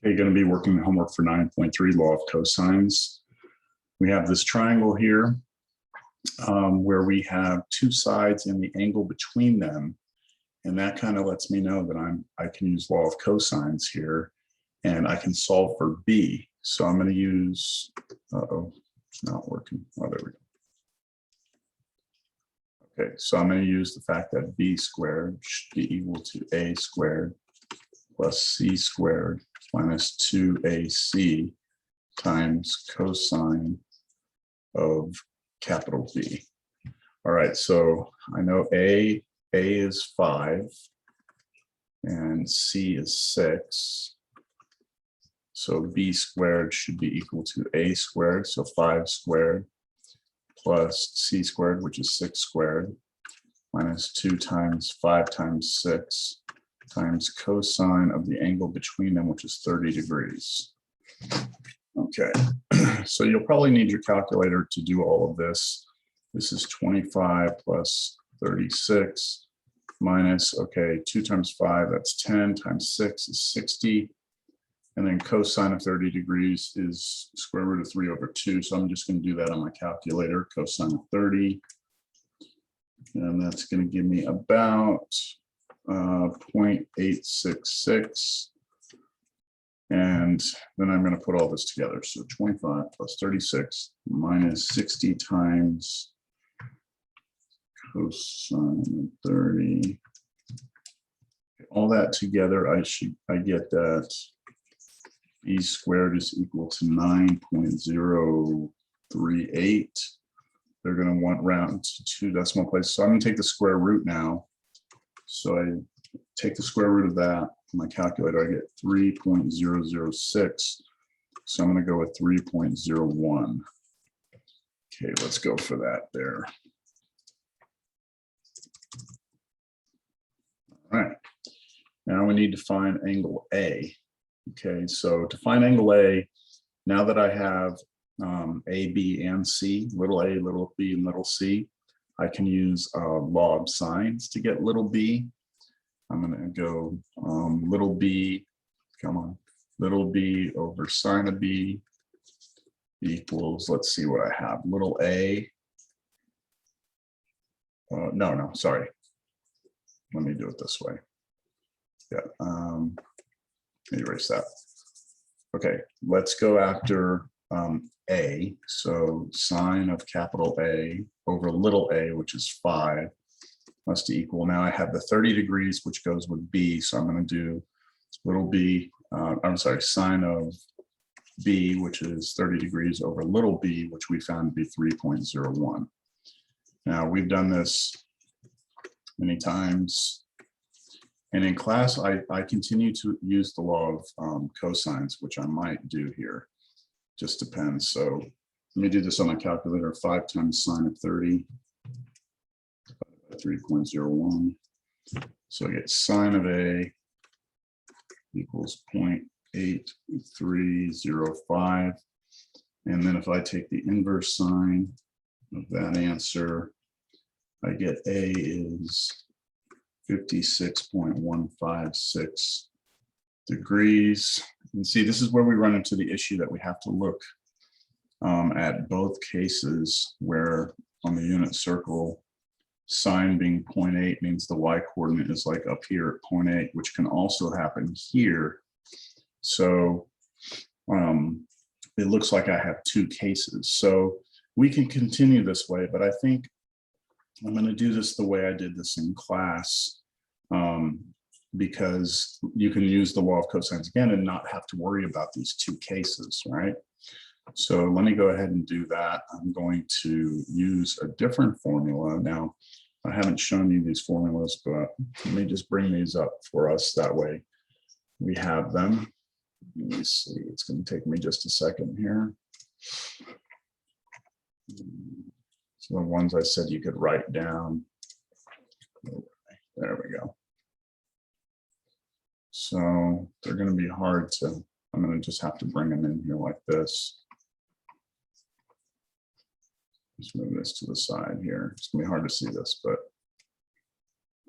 Okay, going to be working homework for 9.3 Law of Cosines. We have this triangle here where we have two sides and the angle between them. And that kind of lets me know that I can use Law of Cosines here and I can solve for B. So I'm going to use, it's not working. Oh, there we go. Okay, so I'm going to use the fact that B squared should be equal to A squared plus C squared minus 2AC times cosine of capital B. All right, so I know A is 5 and C is 6. So B squared should be equal to A squared, so 5 squared plus C squared, which is 6 squared, minus 2 times 5 times 6 times cosine of the angle between them, which is 30 degrees. Okay, so you'll probably need your calculator to do all of this. This is 25 plus 36 minus, okay, 2 times 5, that's 10, times 6 is 60. And then cosine of 30 degrees is square root of 3 over 2. So I'm just going to do that on my calculator, cosine of 30. And that's going to give me about 0.866. And then I'm going to put all this together. So 25 plus 36 minus 60 times cosine of 30. All that together, I get that B squared is equal to 9.038. They're going to want round to 2 decimal places. So I'm going to take the square root now. So I take the square root of that. My calculator, I get 3.006. So I'm going to go with 3.01. Okay, let's go for that there. All right. Now we need to find angle A. Okay, so to find angle A, now that I have A, B, and C, little a, little b, and little c, I can use law of sines to get little b. I'm going to go little b, come on, little b over sine of b equals, let's see what I have, little a. No, sorry. Let me do it this way. Yeah. Erase that. Okay, let's go after A. So sine of capital A over little a, which is 5, must equal. Now I have the 30 degrees, which goes with B. So I'm going to do little b, sine of B, which is 30 degrees over little b, which we found to be 3.01. Now we've done this many times. And in class, I continue to use the law of cosines, which I might do here. Just depends. So let me do this on my calculator. 5 times sine of 30, 3.01. So I get sine of A equals 0.8305. And then if I take the inverse sine of that answer, I get A is 56.156 degrees. And see, this is where we run into the issue that we have to look at both cases where on the unit circle, sine being 0.8 means the y coordinate is like up here at 0.8, which can also happen here. So it looks like I have two cases. So we can continue this way, but I think I'm going to do this the way I did this in class because you can use the law of cosines again and not have to worry about these two cases, right? So let me go ahead and do that. I'm going to use a different formula. Now, I haven't shown you these formulas, but let me just bring these up for us. That way we have them. Let me see. It's going to take me just a second here. So the ones I said you could write down. There we go. So they're going to be hard to, I'm going to just have to bring them in here like this. Just move this to the side here. It's going to be hard to see this, but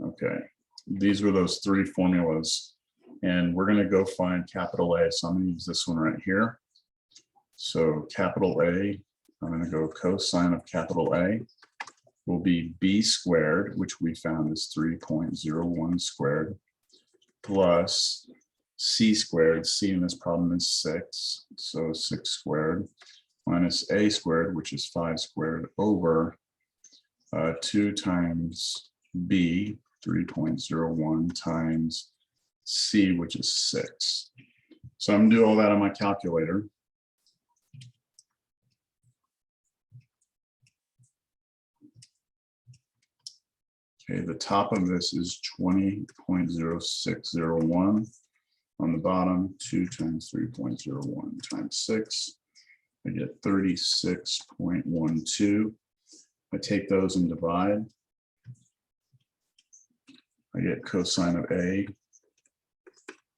okay. These were those 3 formulas And we're going to go find capital A. So I'm going to use this one right here. So capital A, I'm going to go cosine of capital A will be b squared, which we found is 3.01 squared, plus c squared. C in this problem is 6. So 6 squared minus a squared, which is 5 squared, over 2 times b, 3.01 times c, which is 6. So I'm going to do all that on my calculator. Okay, the top of this is 20.0601. On the bottom, 2 times 3.01 times 6. I get 36.12. I take those and divide. I get cosine of A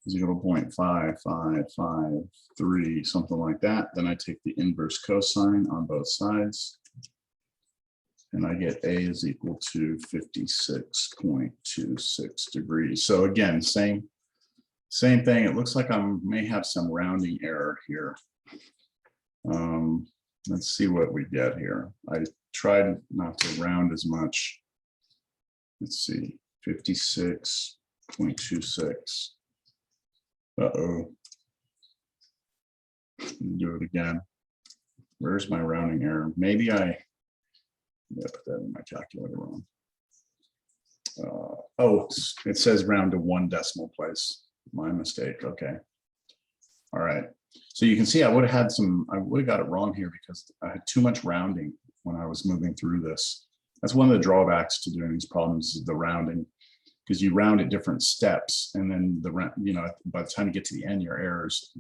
0.5553, something like that. Then I take the inverse cosine on both sides. And I get A is equal to 56.26 degrees. So again, same thing. It looks like I may have some rounding error here. Let's see what we get here. I tried not to round as much. Let's see, 56.26. Uh-oh. Do it again. Where's my rounding error? Maybe I put that in my calculator wrong. Oh, it says round to 1 decimal place. My mistake. Okay. All right. So you can see I would have got it wrong here because I had too much rounding when I was moving through this. That's one of the drawbacks to doing these problems is the rounding, because you round at different steps, and then by the time you get to the end, your error is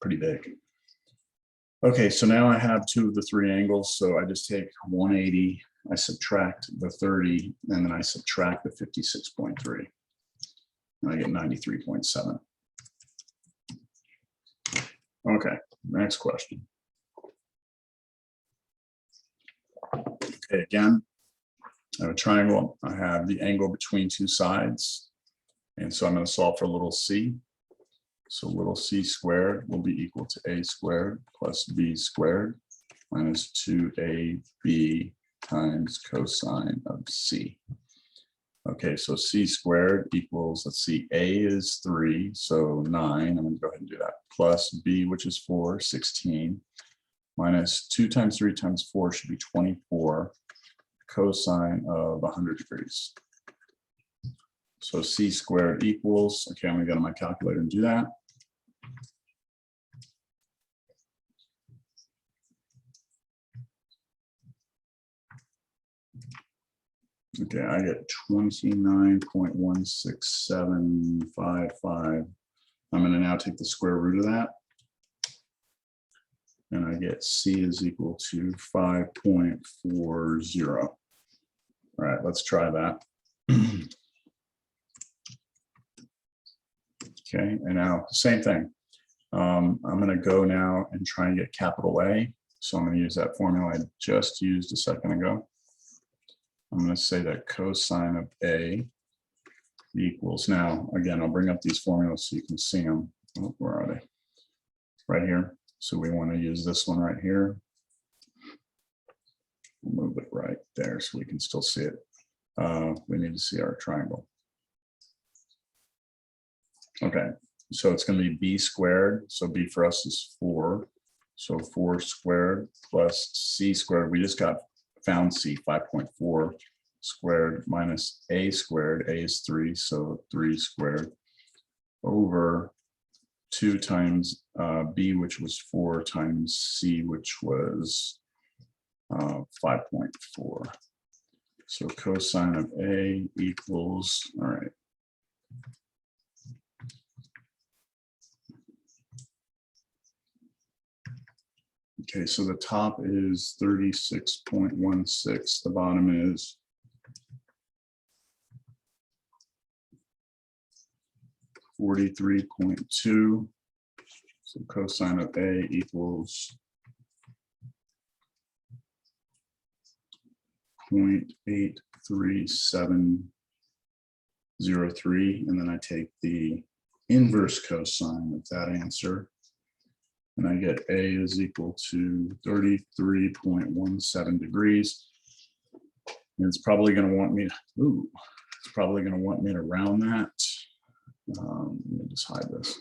pretty big. Okay, so now I have 2 of the 3 angles. So I just take 180, I subtract the 30, and then I subtract the 56.3. And I get 93.7. Okay, next question. Okay, again, I have a triangle. I have the angle between 2 sides. And so I'm going to solve for little c. So little c squared will be equal to a squared plus b squared minus 2ab times cosine of c. Okay, so c squared equals, let's see, a is 3, so 9. I'm going to go ahead and do that. Plus b, which is 4, 16, minus 2 times 3 times 4 should be 24, cosine of 100 degrees. So c squared equals, okay, I'm going to go to my calculator and do that. Okay, I get 29.16755. I'm going to now take the square root of that. And I get C is equal to 5.40. All right, let's try that. Okay, and now same thing. I'm going to go now and try and get capital A. So I'm going to use that formula I just used a second ago. I'm going to say that cosine of A equals, now, again, I'll bring up these formulas so you can see them. Oh, where are they? Right here. So we want to use this one right here. We'll move it right there so we can still see it. We need to see our triangle. Okay, so it's going to be b squared. So b for us is 4. So 4 squared plus c squared. We just found c, 5.4 squared minus a squared. A is 3, so 3 squared over 2 times b, which was 4, times c, which was 5.4. So cosine of A equals, all right. Okay, so the top is 36.16. The bottom is 43.2. So cosine of A equals 0.83703. And then I take the inverse cosine of that answer. And I get A is equal to 33.17 degrees. And it's probably going to want me to, round that. Let me just hide this.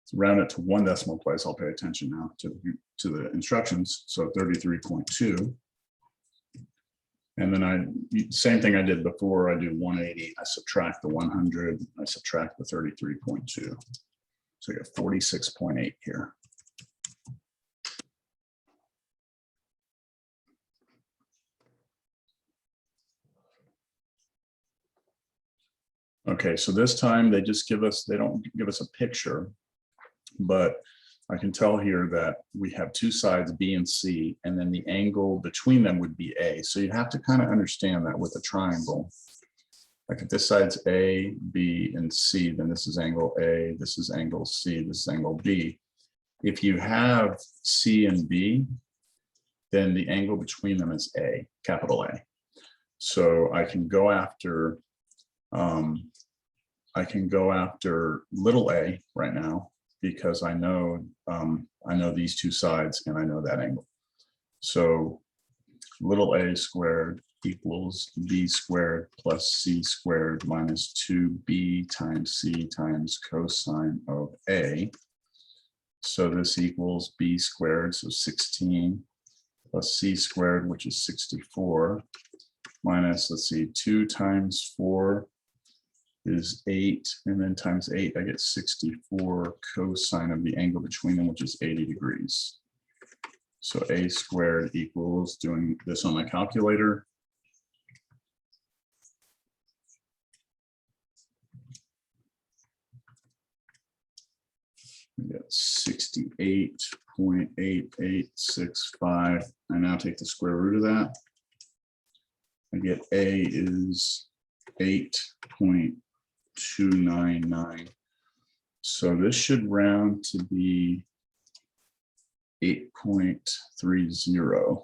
To round it to one decimal place, I'll pay attention now to the instructions. So 33.2. And then same thing I did before, I do 180, I subtract the 100, I subtract the 33.2. So I get 46.8 here. Okay, so this time they just they don't give us a picture, but I can tell here that we have two sides, B and C, and then the angle between them would be A. So you have to kind of understand that with a triangle. Like if this side's A, B, and C, then this is angle A, this is angle C, this is angle B. If you have C and B, then the angle between them is A, capital A. So I can go after little a right now because I know these two sides and I know that angle. So little a squared equals b squared plus c squared minus 2b times c times cosine of a. So this equals b squared, so 16 plus c squared, which is 64, minus, let's see, 2 times 4 is 8, and then times 8, I get 64 cosine of the angle between them, which is 80 degrees. So a squared equals, doing this on my calculator, I get 68.8865. I now take the square root of that. I get a is 8.299. So this should round to be 8.30.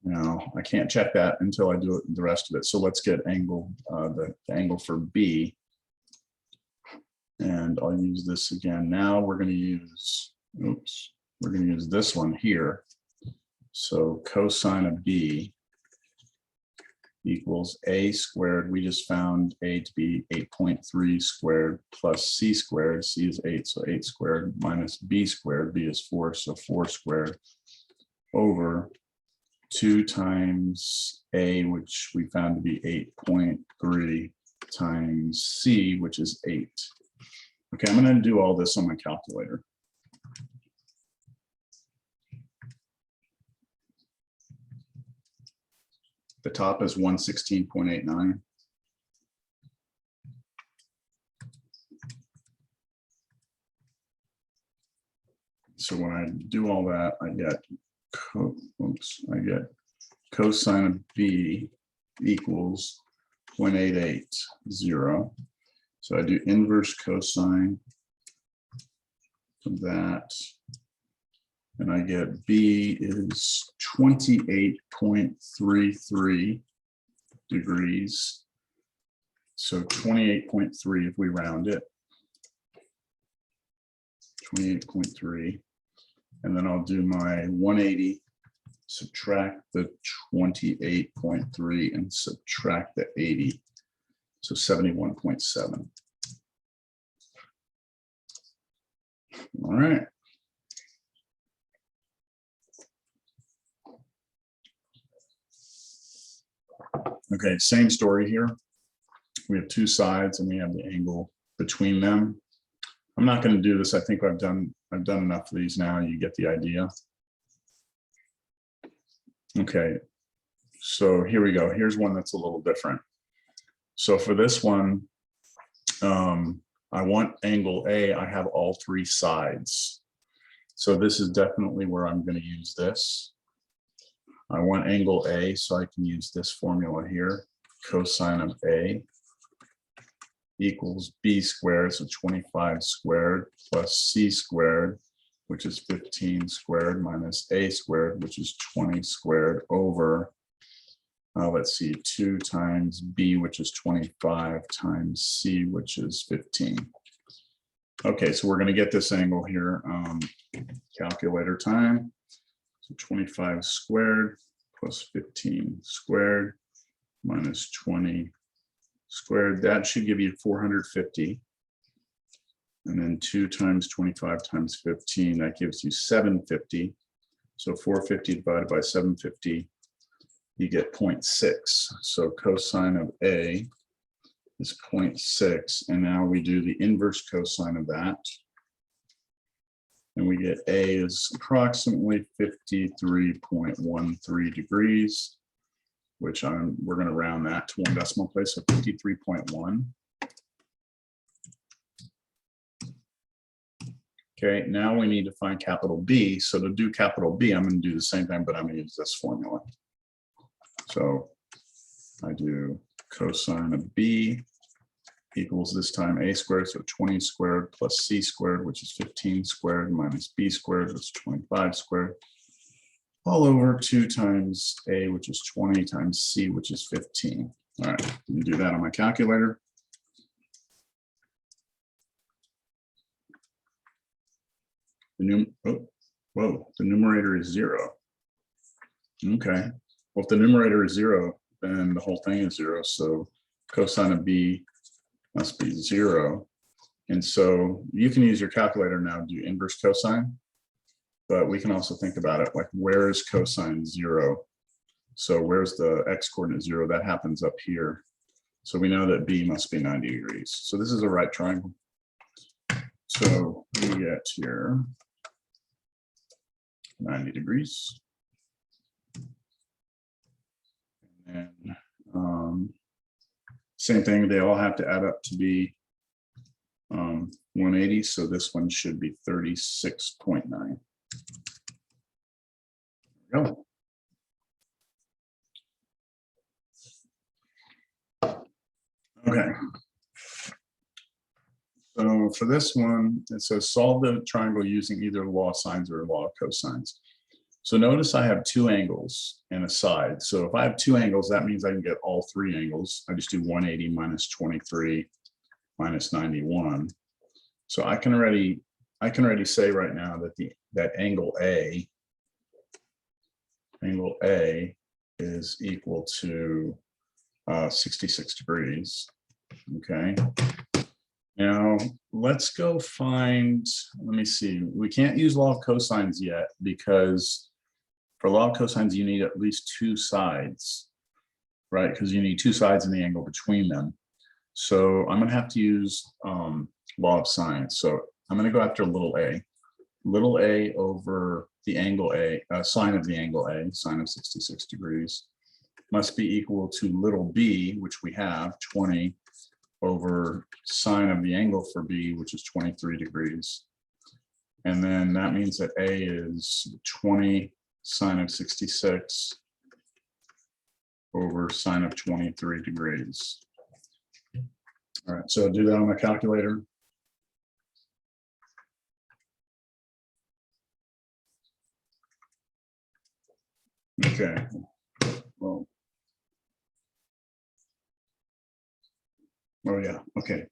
Now I can't check that until I do the rest of it. So let's get angle, the angle for B. And I'll use this again. Now we're going to use, we're going to use this one here. So cosine of B equals a squared. We just found a to be 8.3 squared plus c squared. C is 8, so 8 squared minus b squared. B is 4, so 4 squared over 2 times a, which we found to be 8.3 times c, which is 8. Okay, I'm going to do all this on my calculator. The top is 116.89. So when I do all that, I get cosine of B equals 0.880. So I do inverse cosine of that, and I get B is 28.33 degrees. So 28.3 if we round it, 28.3. And then I'll do my 180, subtract the 28.3 and subtract the 80. So 71.7. All right. Okay, same story here. We have two sides and we have the angle between them. I'm not going to do this. I think I've done enough of these now. You get the idea. Okay, so here we go. Here's one that's a little different. So for this one, I want angle A. I have all three sides. So this is definitely where I'm going to use this. I want angle A, so I can use this formula here. Cosine of A equals B squared, so 25 squared plus C squared, which is 15 squared minus A squared, which is 20 squared over let's see, 2 times B, which is 25, times C, which is 15. Okay, so we're going to get this angle here. Calculator time. So 25 squared plus 15 squared minus 20 squared. That should give you 450. And then 2 times 25 times 15, that gives you 750. So 450 divided by 750, you get 0.6. So cosine of A is 0.6. And now we do the inverse cosine of that. And we get A is approximately 53.13 degrees, which we're going to round that to 1 decimal place, so 53.1. Okay, now we need to find capital B. So to do capital B, I'm going to do the same thing, but I'm going to use this formula. So I do cosine of B equals this time A squared, so 20 squared plus C squared, which is 15 squared, minus B squared, which is 25 squared, all over 2 times A, which is 20, times C, which is 15. All right, let me do that on my calculator. The numerator is 0. Okay, well, if the numerator is 0, then the whole thing is 0. So cosine of B must be 0. And so you can use your calculator now to do inverse cosine, but we can also think about it like, where is cosine 0? So where's the x coordinate 0? That happens up here. So we know that B must be 90 degrees. So this is a right triangle. So we get here 90 degrees. And same thing, they all have to add up to be 180. So this one should be 36.9. Go. Okay. So for this one, it says solve the triangle using either law of sines or law of cosines. So notice I have 2 angles and a side. So if I have 2 angles, that means I can get all 3 angles. I just do 180 minus 23 minus 91. So I can already say right now that that angle A is equal to 66 degrees. Okay. Now let's go find, let me see, we can't use law of cosines yet because for law of cosines, you need at least 2 sides, right? Because you need 2 sides and the angle between them. So I'm going to have to use law of sines. So I'm going to go after little a over the angle A, sine of the angle A, sine of 66 degrees, must be equal to little b, which we have 20 over sine of the angle for B, which is 23 degrees. And then that means that A is 20 sine of 66 over sine of 23 degrees. All right, so I'll do that on my calculator. Okay, well, oh yeah, okay.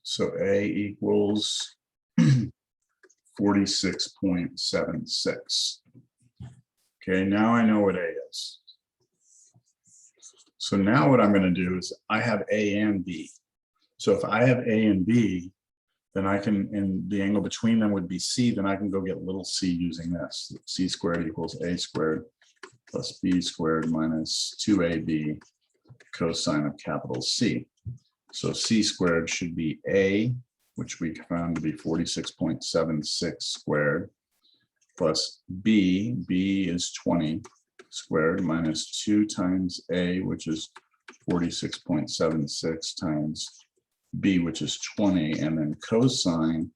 So A equals 46.76. Okay, now I know what A is. So now what I'm going to do is I have A and B. So if I have A and B, then I can, and the angle between them would be C, then I can go get little c using this. C squared equals A squared plus B squared minus 2AB cosine of capital C. So C squared should be A, which we found to be 46.76 squared, plus B is 20 squared minus 2 times A, which is 46.76 times B, which is 20, and then cosine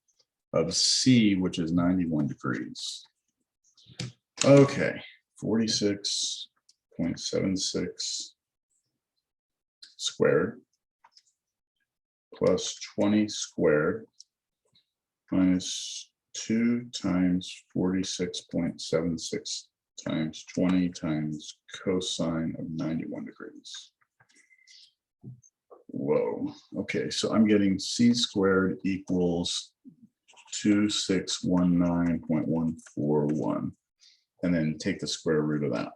of C, which is 91 degrees. Okay, 46.76 squared plus 20 squared minus 2 times 46.76 times 20 times cosine of 91 degrees. Whoa, okay, so I'm getting c squared equals 2619.141, and then take the square root of that.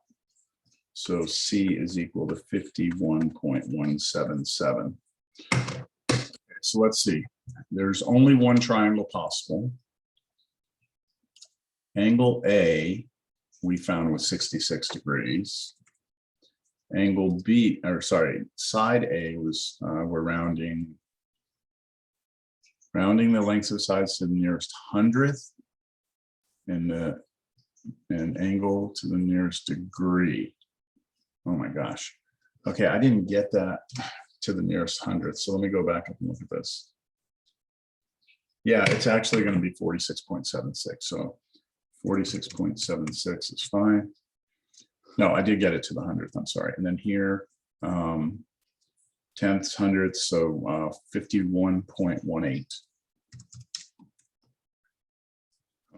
So c is equal to 51.177. So let's see, there's only one triangle possible. Angle A we found was 66 degrees. Angle B, or sorry, side A was, we're rounding the lengths of sides to the nearest hundredth, and angle to the nearest degree. Oh my gosh. Okay, I didn't get that to the nearest hundredth. So let me go back up and look at this. Yeah, it's actually going to be 46.76. So 46.76 is fine. No, I did get it to the hundredth. I'm sorry. And then here, tenths, hundredths, so 51.18.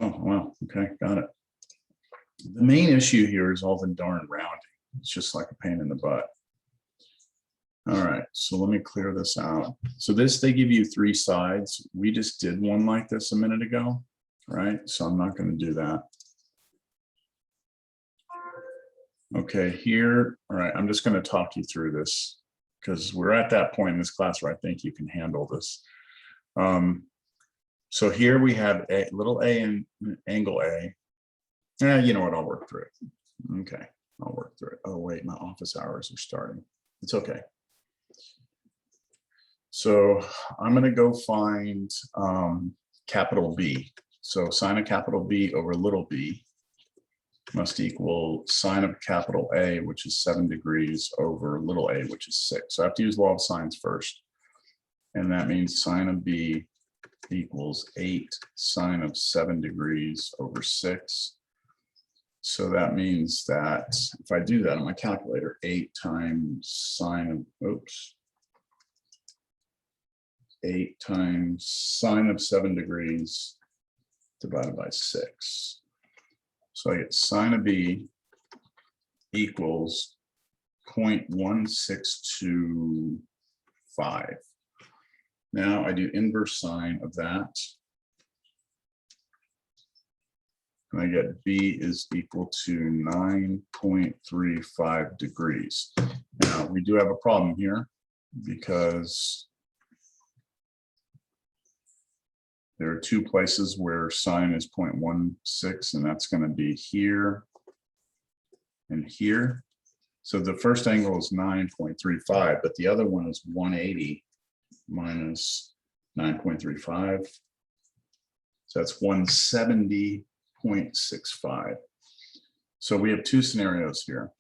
Oh, wow. Okay, got it. The main issue here is all the darn rounding. It's just like a pain in the butt. All right, so let me clear this out. So this, they give you three sides. We just did one like this a minute ago, right? So I'm not going to do that. Okay, here, all right, I'm just going to talk you through this because we're at that point in this class where I think you can handle this. So here we have a little a and angle A. You know what, I'll work through it. Okay, I'll work through it. Oh wait, my office hours are starting. It's okay. So I'm going to go find capital B. So sine of capital B over little b must equal sine of capital A, which is 7 degrees, over little a, which is 6. So I have to use law of sines first. And that means sine of B equals 8 sine of 7 degrees over 6. So that means that if I do that on my calculator, 8 times sine of, 8 times sine of 7 degrees divided by 6. So I get sine of B equals 0.1625. Now I do inverse sine of that. And I get B is equal to 9.35 degrees. Now we do have a problem here because there are two places where sine is 0.16, and that's going to be here and here. So the first angle is 9.35, but the other one is 180 minus 9.35. So that's 170.65. So we have two scenarios here.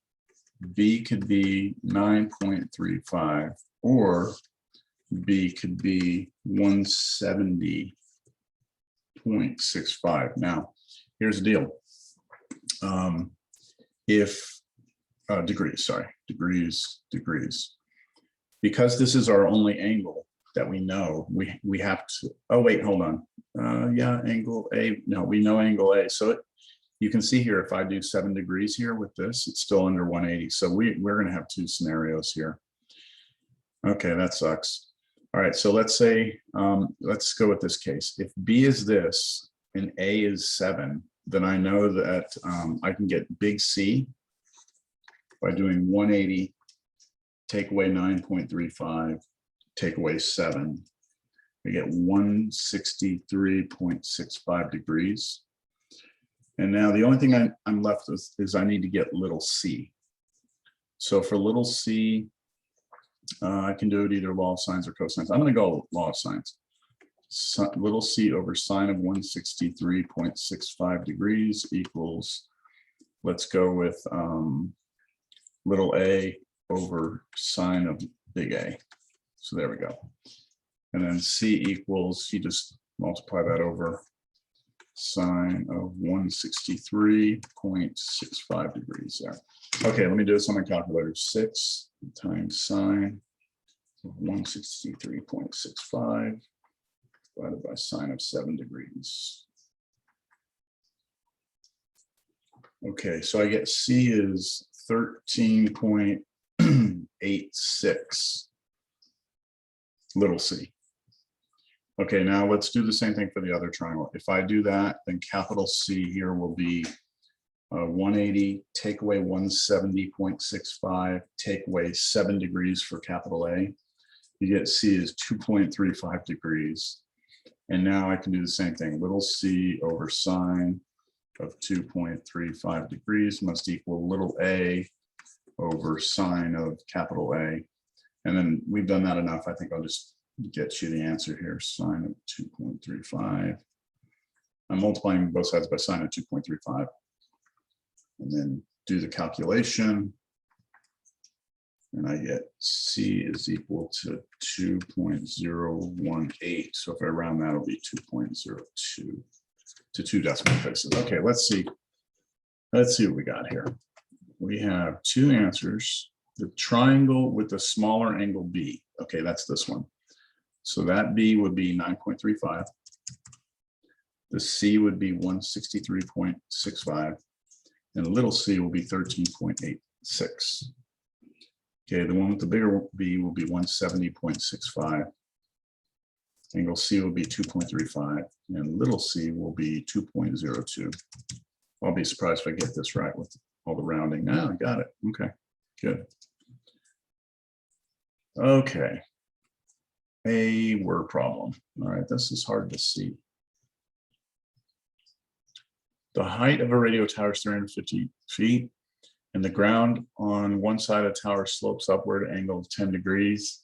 B could be 9.35, or B could be 170.65. Now, here's the deal. Degrees. Because this is our only angle that we know, we have to, oh wait, hold on. Yeah, angle A, no, we know angle A. So you can see here, if I do 7 degrees here with this, it's still under 180. So we're gonna have two scenarios here. Okay, that sucks. All right, so let's say, let's go with this case. If B is this and A is 7, then I know that I can get big C by doing 180, take away 9.35, take away 7. We get 163.65 degrees. And now the only thing I'm left with is I need to get little c. So for little c, I can do it either law of sines or cosines. I'm going to go law of sines. So, little c over sine of 163.65 degrees equals, let's go with little a over sine of big A. So there we go. And then c equals, you just multiply that over sine of 163.65 degrees there. Okay, let me do this on my calculator. 6 times sine of 163.65 divided by sine of 7 degrees. Okay, so I get C is 13.86, little c. Okay, now let's do the same thing for the other triangle. If I do that, then capital C here will be 180, take away 170.65, take away 7 degrees for capital A. You get C is 2.35 degrees. And now I can do the same thing. Little c over sine of 2.35 degrees must equal little a over sine of capital A. And then we've done that enough. I think I'll just get you the answer here. Sine of 2.35. I'm multiplying both sides by sine of 2.35. And then do the calculation. And I get C is equal to 2.018. So if I round that, it'll be 2.02 to 2 decimal places. Okay, let's see. Let's see what we got here. We have 2 answers. The triangle with the smaller angle B. Okay, that's this one. So that B would be 9.35. The C would be 163.65. And the little c will be 13.86. Okay, the one with the bigger B will be 170.65. Angle C will be 2.35, and little c will be 2.02. I'll be surprised if I get this right with all the rounding. Now I got it. Okay, good. Okay, a word problem. All right, this is hard to see. The height of a radio tower is 350 feet, and the ground on one side of the tower slopes upward at an angle of 10 degrees.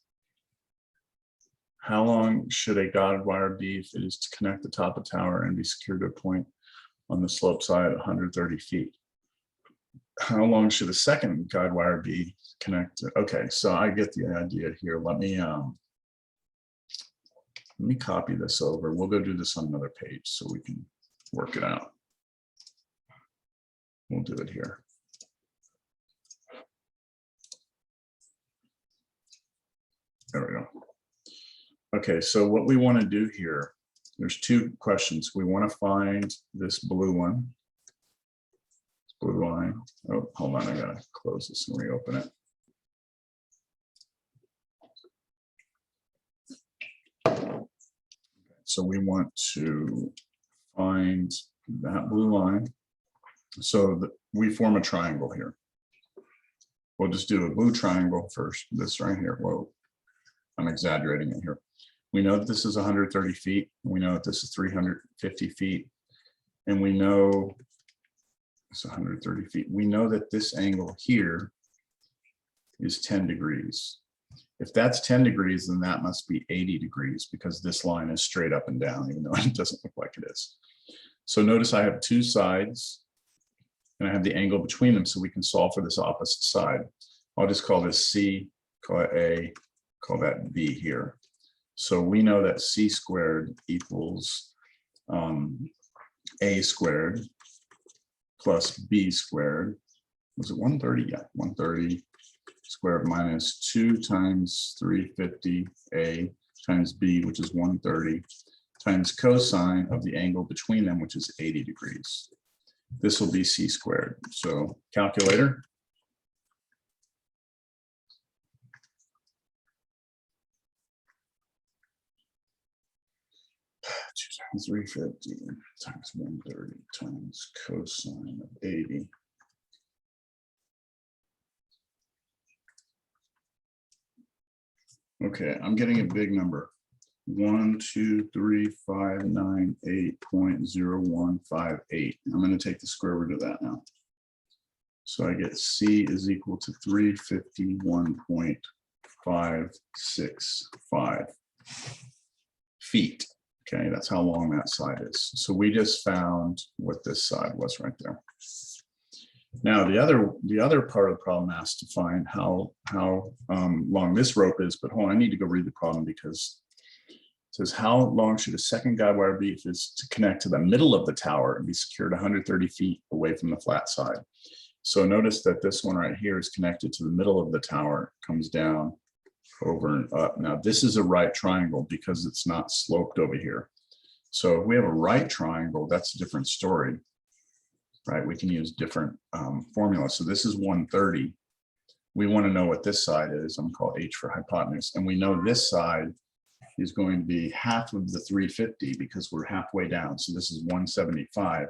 How long should a guide wire be if it is to connect the top of the tower and be secured to a point on the slope side at 130 feet? How long should a second guide wire be connected? Okay, so I get the idea here. Let me copy this over. We'll go do this on another page so we can work it out. We'll do it here. There we go. Okay, so what we want to do here, there's 2 questions. We want to find this blue one, blue line. Oh, hold on, I gotta close this and reopen it. So we want to find that blue line. So we form a triangle here. We'll just do a blue triangle first, this right here. Whoa, I'm exaggerating it here. We know that this is 130 feet. We know that this is 350 feet. And we know it's 130 feet. We know that this angle here is 10 degrees. If that's 10 degrees, then that must be 80 degrees because this line is straight up and down, even though it doesn't look like it is. So notice I have 2 sides and I have the angle between them so we can solve for this opposite side. I'll just call this C, call it A, call that B here. So we know that C squared equals A squared plus B squared. Was it 130? Yeah, 130 squared minus 2 times 350 A times B, which is 130, times cosine of the angle between them, which is 80 degrees. This will be C squared. So calculator. Times 350 times 130 times cosine of 80. Okay, I'm getting a big number. 123,598.0158. I'm going to take the square root of that now. So I get C is equal to 351.565 feet. Okay, that's how long that side is. So we just found what this side was right there. Now the other part of the problem asks to find how long this rope is, but hold on, I need to go read the problem because it says how long should a second guide wire be if it's to connect to the middle of the tower and be secured 130 feet away from the flat side. So notice that this one right here is connected to the middle of the tower, comes down over and up. Now this is a right triangle because it's not sloped over here. So if we have a right triangle, that's a different story. right? We can use different formulas. So this is 130. We want to know what this side is. I'm going to call H for hypotenuse. And we know this side is going to be half of the 350 because we're halfway down. So this is 175.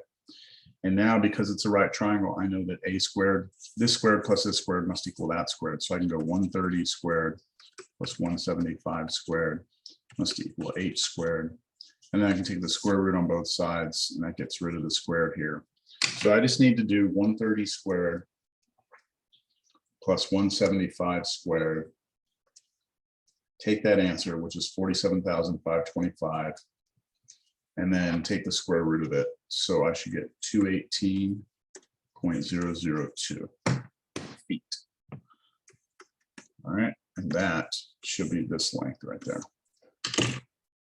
And now because it's a right triangle, I know that a squared, this squared plus this squared must equal that squared. So I can go 130 squared plus 175 squared must equal H squared. And then I can take the square root on both sides, and that gets rid of the squared here. So I just need to do 130 squared plus 175 squared. Take that answer, which is 47,525, and then take the square root of it. So I should get 218.002 feet. All right, and that should be this length right there.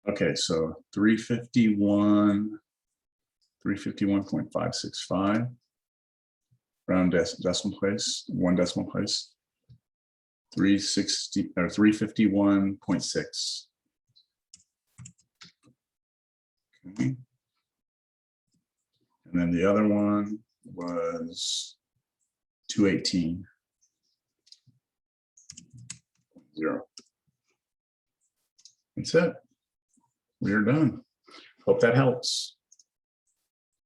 Okay, so 351.565, round decimal place, one decimal place, 360 or 351.6. Okay. And then the other one was 218.0. That's it. We are done. Hope that helps.